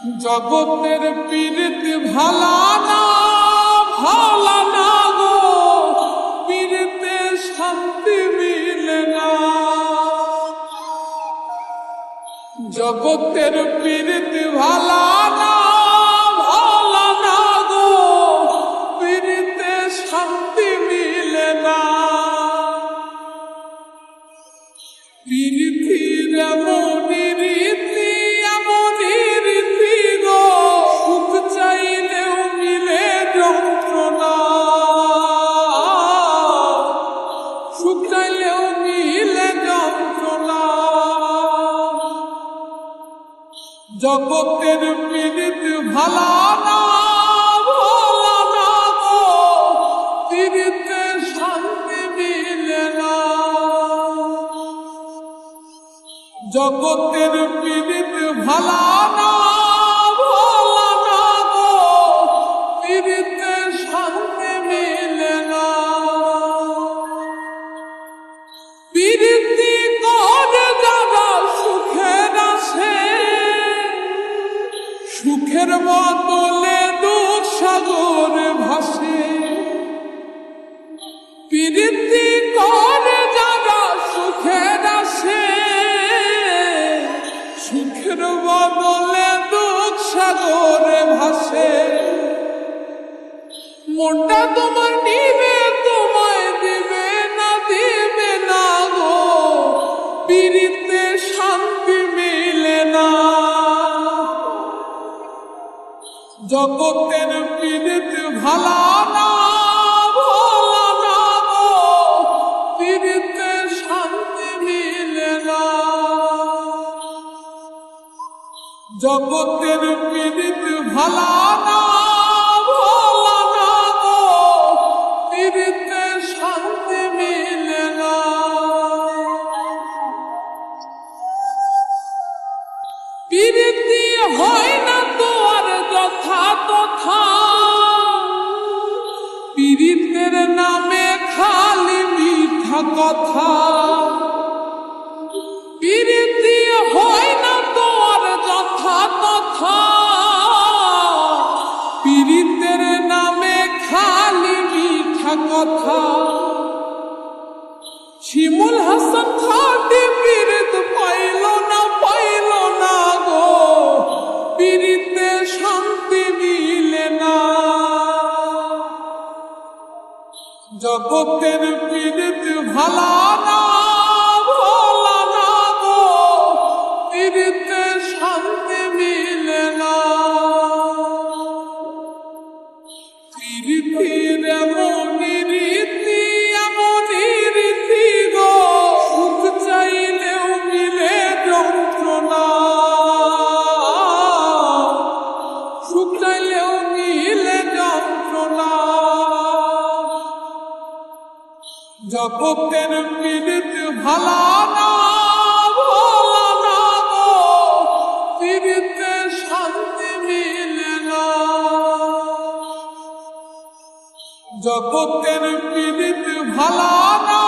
জগতের পীড়িত ভালা না গো, পীড়িতে শান্তি মিলে না। জগতের পীড়িত ভালা না গো, পীড়িতে শান্তি মিলে না। পীড়িতির এমনই রীতি এমনই রীতি গো, সুখ চাইলেও মিলে যন্ত্রণা, সুখ চাইলেও মিলে যন্ত্রণা। জগতের পীড়িত ভালা না গো, পীড়িতে শান্তি মিলে না। জগতের পীড়িত ভালা না গো, পীড়িতে শান্তি মিলে না। পীড়িতি করে যারা সুখের আসে, সুখের বদলে দুঃখ সাগরে ভাসে। পীড়িতি করে যারা সুখের আসে, সুখের বদলে দুঃখ সাগরে ভাসে। মনটা তোমার নিবে তোমায় দিবে না গো, পীড়িতে শান্তি মিলে না। জগতের পীড়িত ভালা না গো, পীড়িতে শান্তি মিলে না। জগতের পীড়িত ভালা না গো, পীড়িতে শান্তি মিলে না। পীড়িতি হয় না তো আর যথা তথা, পীড়িতের নামে খালি মিথ্যা কথা। পীড়িতি হয় না তো আর যথা তথা, পীড়িতের নামে খালি মিথ্যা কথা। শিমুল হাসান খাটি পীড়িত পাইল না গো, পীড়িতে শান্তি মিলে না। জগতের পীড়িত ভালা না গো, পীড়িতে শান্তি মিলে না। পীড়িতির এমনই রীতি এমনই রীতি গো, সুখ চাইলেও মিলে যন্ত্রণা, সুখ চাইলেও মিলে যন্ত্রণা। জগতের পীড়িত ভালা না গো, পীড়িতে শান্তি মিলে না। জগতের পীড়িত ভালা না